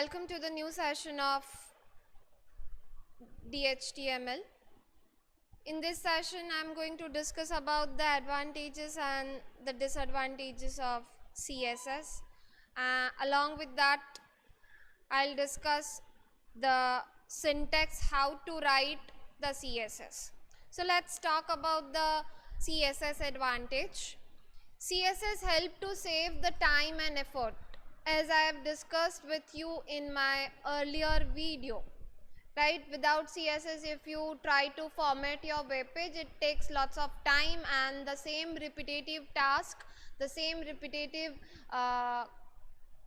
Welcome to the new session of DHTML. In this session, I'm going to discuss about the advantages and the disadvantages of CSS. Along with that, I'll discuss the syntax, how to write the CSS. So let's talk about the CSS advantage. CSS help to save the time and effort, as I have discussed with you in my earlier video. Right, without CSS, if you try to format your web page, it takes lots of time, and the same repetitive task, the same repetitive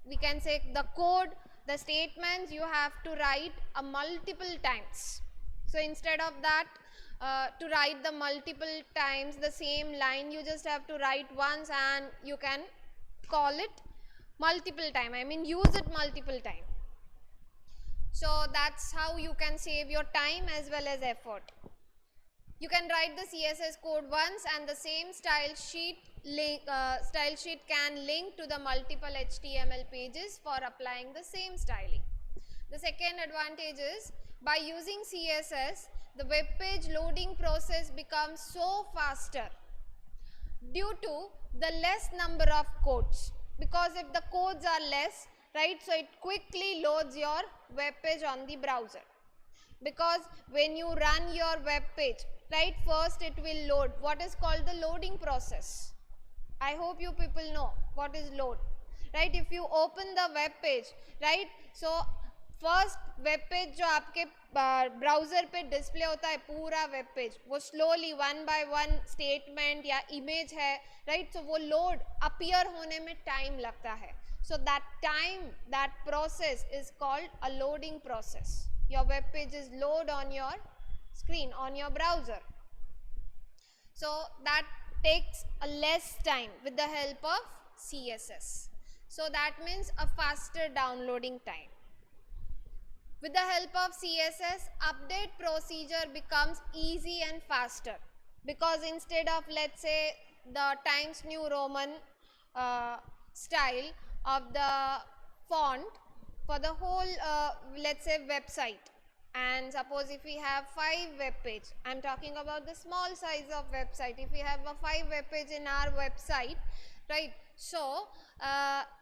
we can say the code, the statements you have to write multiple times. So instead of that, to write the multiple times the same line, you just have to write once and you can call it multiple time, I mean use it multiple time. So that's how you can save your time as well as effort. You can write the CSS code once, and the same style sheet can link to the multiple HTML pages for applying the same styling. The second advantage is, by using CSS, the web page loading process becomes so faster due to the less number of codes, because if the codes are less, right, so it quickly loads your web page on the browser. Because when you run your web page, right, first it will load, what is called the loading process. I hope you people know what is load, right? If you open the web page, right, so first web page जो आपके browser पे display होता है, पूरा web page, वो slowly one by one statement या image है, right, सो वो लोड अपीयर होने में टाइम लगता है. So that time, that process is called a loading process. Your web page is load on your screen, on your browser. So that takes a less time with the help of CSS. So that means a faster downloading time. With the help of CSS, update procedure becomes easy and faster, because instead of, let's say, the Times New Roman style of the font for the whole let's say website, and suppose if we have 5 web page, I'm talking about the small size of website, if we have a 5 web page in our website, right, so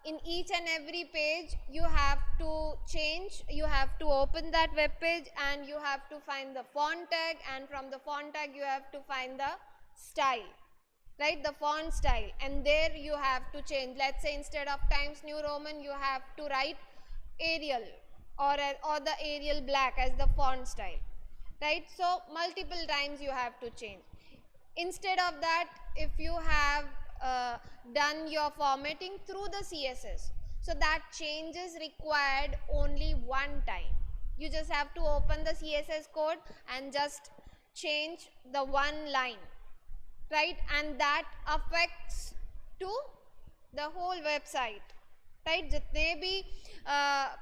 in each and every page you have to change, you have to open that web page and you have to find the font tag, and from the font tag you have to find the style, right, the font style, and there you have to change. Let's say instead of Times New Roman you have to write Arial or the Arial black as the font style, right, so multiple times you have to change. Instead of that, if you have done your formatting through the CSS, so that change is required only one time. You just have to open the CSS code and just change the one line, right, and that affects to the whole website, right, जितने भी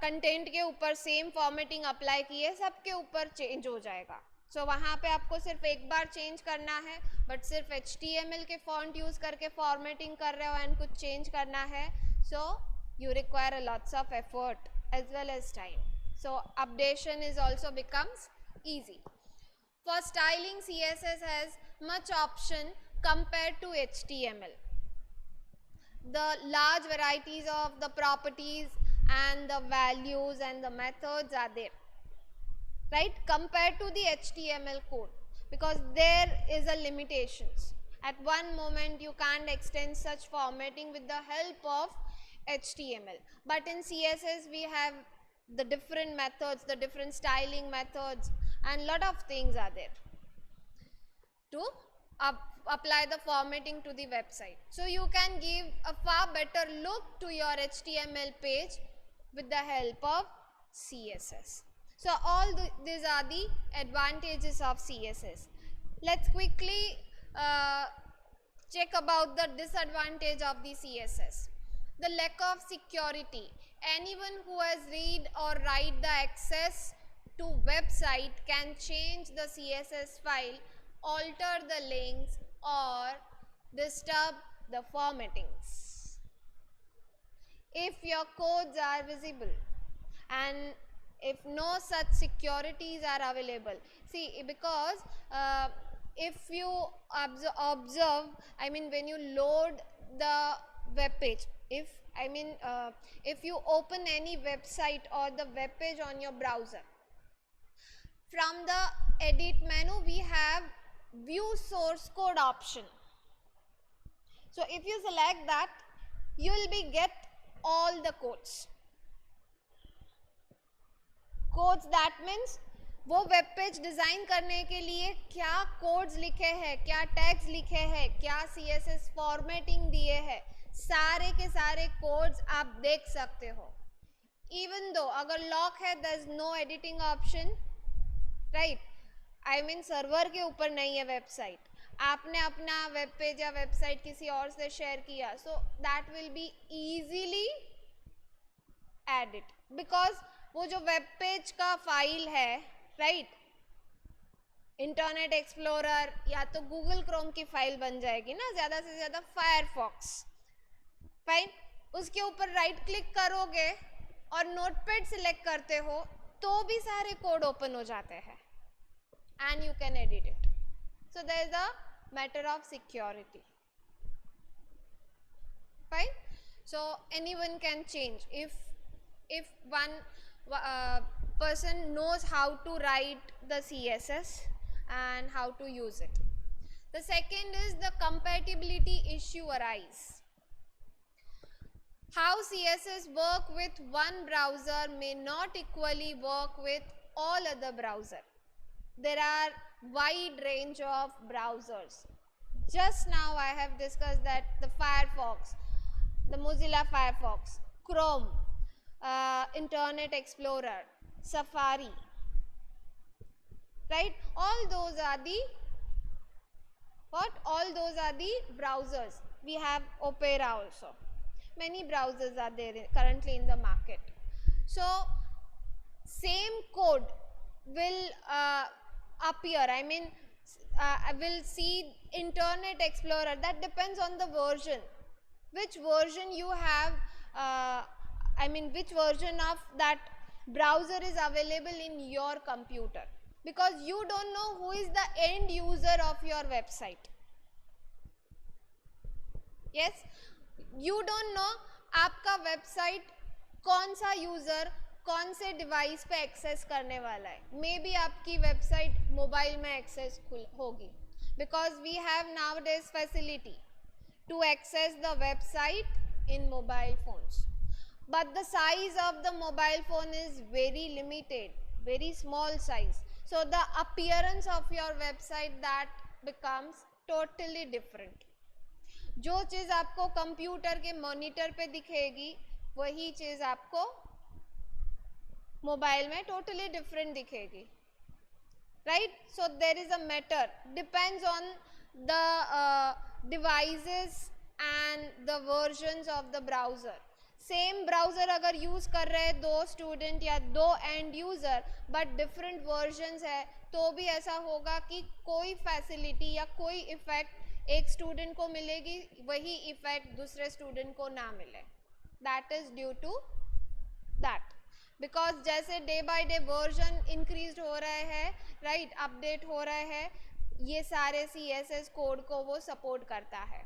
content के ऊपर same formatting apply की है, सबके ऊपर change हो जाएगा. सो वहाँ पे आपको सिर्फ एक बार चेंज करना है, बट सिर्फ HTML के फॉन्ट यूज़ करके फॉर्मेटिंग कर रहे हो एंड कुछ चेंज करना है, सो you require a lots of effort as well as time. So updation is also becomes easy. For styling, CSS has much option compared to HTML. The large varieties of the properties and the values and the methods are there, right, compared to the HTML code, because there is a limitations. At one moment you can't extend such formatting with the help of HTML, but in CSS we have the different methods, the different styling methods, and lot of things are there to apply the formatting to the website. So you can give a far better look to your HTML page with the help of CSS. So all these are the advantages of CSS. Let's quickly check about the disadvantage of the CSS. The lack of security. Anyone who has read or write the access to website can change the CSS file, alter the links, or disturb the formattings if your codes are visible. and if no such securities are available, see, because if you observe, I mean, when you load the web page, if you open any website or the web page on your browser, from the edit menu we have view source code option. So if you select that, you will be get all the codes. That means वो web page design करने के लिए क्या codes लिखे हैं, क्या tags लिखे हैं, क्या CSS फॉर्मेटिंग दिए हैं, सारे के सारे कोड्स आप देख सकते हो. इवन दो अगर लॉक है, there is no editing option, right. I mean server के ऊपर नहीं है वेबसाइट, आपने अपना वेब पेज या वेबसाइट किसी और से शेयर किया, so that will be easily edit, because वो जो वेब पेज का फाइल है, राइट, इंटरनेट एक्सप्लोरर या तो गूगल क्रोम की फाइल बन जाएगी ना, ज़्यादा से ज़्यादा फायरफॉक्स, फाइन. उसके ऊपर राइट क्लिक करोगे और नोटपैड सिलेक्ट करते हो तो भी सारे कोड ओपन हो जाते हैं and you can edit it. So there is a matter of security, fine. So anyone can change if one person knows how to write the CSS and how to use it. The second is the compatibility issue arise. How CSS work with one browser may not equally work with all other browser. There are wide range of browsers. Just now I have discussed that the Firefox, the Mozilla Firefox, Chrome, Internet Explorer, Safari, right? All those are the all those are the browsers. We have Opera also. Many browsers are there currently in the market. So same code will appear, I mean, I will see Internet Explorer. That depends on the version, which version you have, I mean, which version of that browser is available in your computer, because you don't know who is the end user of your website. Yes, you don't know आपका website कौन सा user कौन से device पे access करने वाला है. Maybe आपकी वेबसाइट मोबाइल में एक्सेस होगी, because we have nowadays facility to access the website in mobile phones, but the size of the mobile phone is very limited, very small size, so the appearance of your website that becomes totally different. जो चीज़ आपको computer के monitor पे दिखेगी वही चीज़ आपको mobile में totally different दिखेगी, right. So there is a matter, depends on the devices and the versions of the browser. Same browser अगर यूज़ कर रहे हैं दो स्टूडेंट या दो end user, but different versions है, तो भी ऐसा होगा कि कोई फैसिलिटी या कोई इफ़ेक्ट एक स्टूडेंट को मिलेगी, वही इफ़ेक्ट दूसरे स्टूडेंट को ना मिले. That is due to that, because जैसे day by day version increase हो रहे हैं, राइट, अपडेट हो रहे हैं, ये सारे CSS कोड को वो सपोर्ट करता है,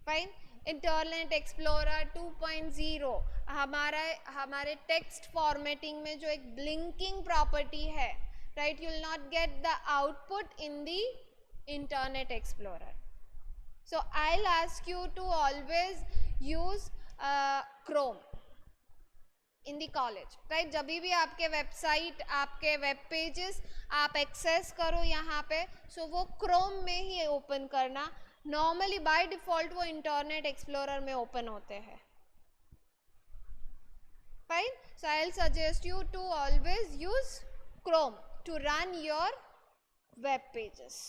फाइन. इंटरनेट एक्सप्लोरर 2.0 हमारे टेक्स्ट फॉर्मेटिंग में जो एक ब्लिंकिंग प्रॉपर्टी है, right, you will not get the output in the Internet Explorer. So I'll ask you to always use Chrome in the college, right. जब भी आपके वेबसाइट, आपके web pages आप एक्सेस करो यहाँ पे, सो वो Chrome में ही ओपन करना. नॉर्मली बाय डिफ़ॉल्ट वो इंटरनेट एक्सप्लोरर में ओपन होते हैं, fine. So I will suggest you to always use Chrome to run your web pages.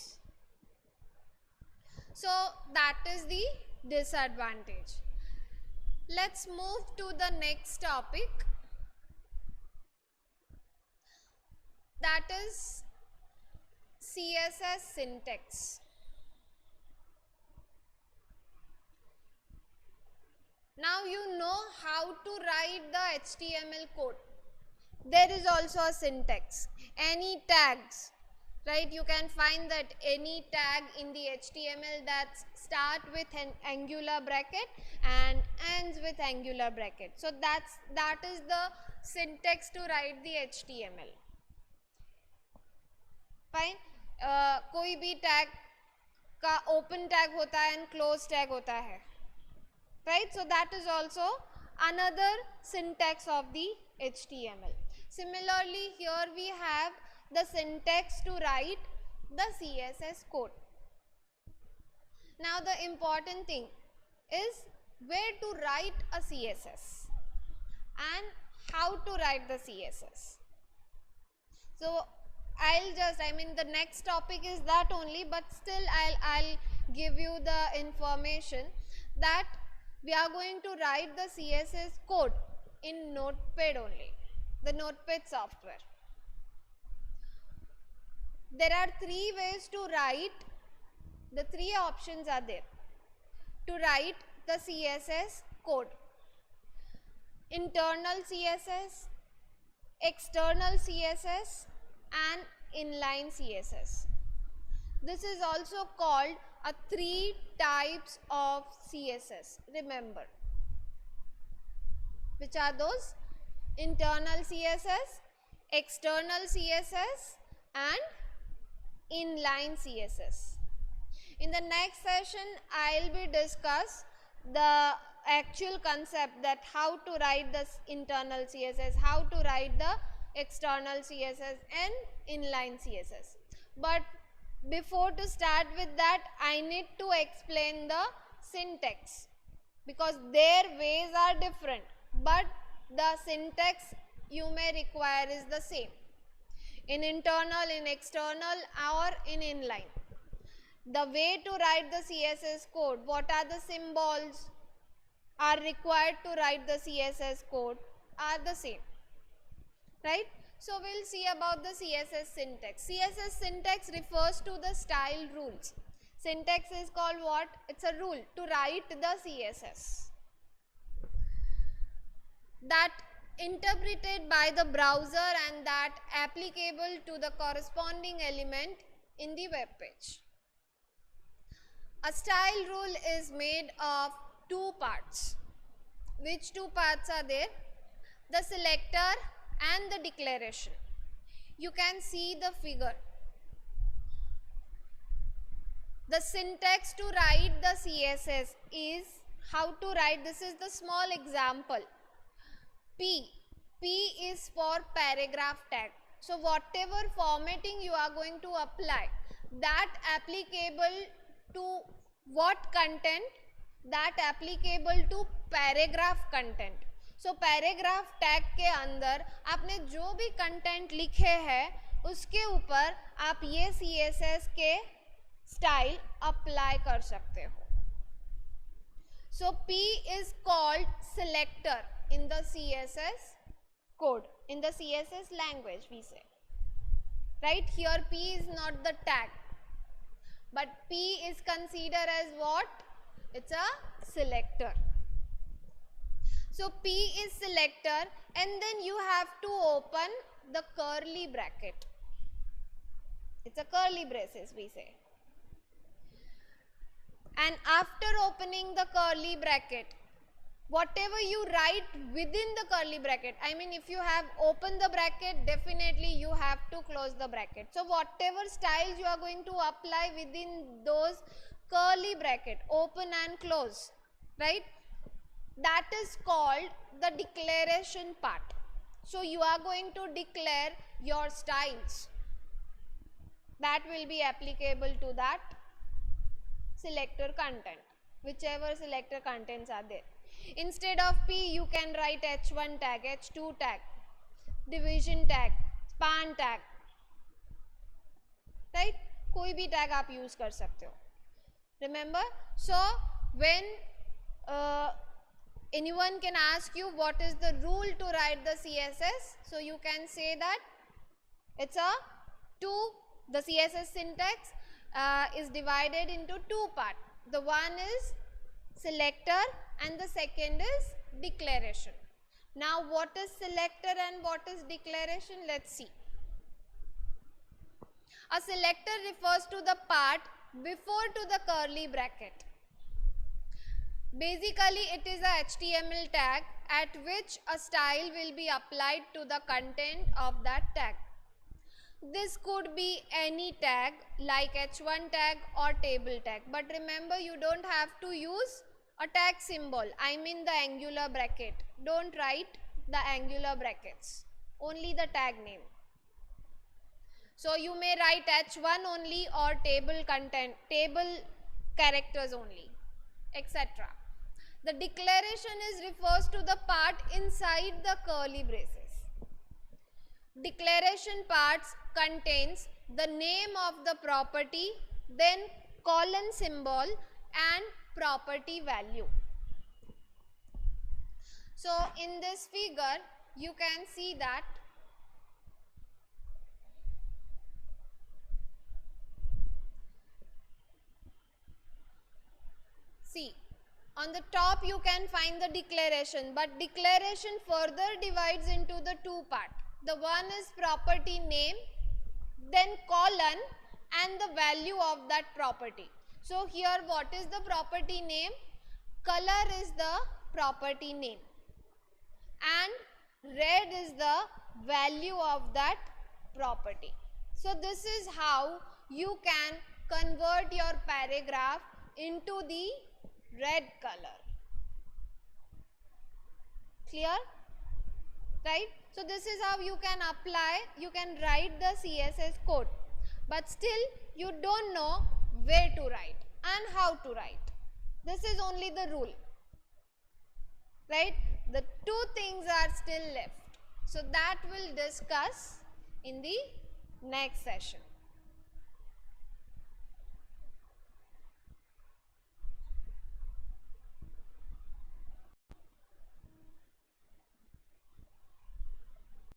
So that is the disadvantage. Let's move to the next topic, that is CSS syntax. Now you know how to write the HTML code. There is also a syntax. Any tags, right? You can find that any tag in the HTML that start with an angular bracket and ends with angular bracket. So that is the syntax to write the HTML. Fine. कोई भी tag का open tag होता है and close tag होता है, right? So that is also another syntax of the HTML. Similarly, here we have the syntax to write the CSS code. Now the important thing is where to write a CSS and how to write the CSS. So the next topic is that only, but still I'll give you the information that we are going to write the CSS code in Notepad only, the Notepad software. There are three ways to write, the three options are there to write the CSS code: internal CSS, external CSS and inline CSS. This is also called a three types of CSS. Remember, which are those? Internal CSS, external CSS and inline CSS. In the next session, I'll be discuss the actual concept that how to write the internal CSS, how to write the external CSS and inline CSS. But before to start with that, I need to explain the syntax, because their ways are different, but the syntax you may require is the same in internal, in external or in inline. The way to write the CSS code, what are the symbols are required to write the CSS code are the same, right? So we'll see about the CSS syntax. CSS syntax refers to the style rules. Syntax is called what? It's a rule to write the CSS that interpreted by the browser and that applicable to the corresponding element in the web page. A style rule is made of two parts. Which two parts are there? The selector and the declaration. You can see the figure. The syntax to write the CSS is how to write. This is the small example. P is for paragraph tag. So whatever formatting you are going to apply, that applicable to what content? That applicable to paragraph content. So paragraph tag के अंदर आपने जो भी content लिखे हैं उसके ऊपर आप ये CSS के स्टाइल अप्लाई कर सकते हो. So P is called selector in the CSS code, in the CSS language we say. Right here P is not the tag, but P is considered as what? It's a selector. So P is selector, and then you have to open the curly bracket. It's a curly braces we say. And after opening the curly bracket, whatever you write within the curly bracket, if you have opened the bracket, definitely you have to close the bracket. So whatever styles you are going to apply within those curly bracket, open and close, right? That is called the declaration part. So you are going to declare your styles that will be applicable to that selector content, whichever selector contents are there. Instead of P, you can write H1 tag, H2 tag, division tag, span tag, right? कोई भी tag आप use कर सकते हो. Remember? So when anyone can ask you what is the rule to write the CSS, so you can say that it's the CSS syntax is divided into two parts. The one is selector, and the second is declaration. Now what is selector and what is declaration? Let's see. A selector refers to the part before to the curly bracket. Basically it is a HTML tag at which a style will be applied to the content of that tag. This could be any tag like h1 tag or table tag, but remember you don't have to use a tag symbol, I mean the angular bracket. Don't write the angular brackets, only the tag name. So you may write h1 only or table content, table characters only, etc. The declaration refers to the part inside the curly braces. Declaration parts contains the name of the property, then colon symbol and property value. So in this figure you can see that on the top you can find the declaration, but declaration further divides into the two parts. The one is property name, then colon and the value of that property. So here what is the property name? Color is the property name and red is the value of that property. So this is how you can convert your paragraph into the red color. Clear? Right? So this is how you can apply, you can write the CSS code, but still you don't know where to write and how to write. This is only the rule, right? The two things are still left. So that we'll discuss in the next session.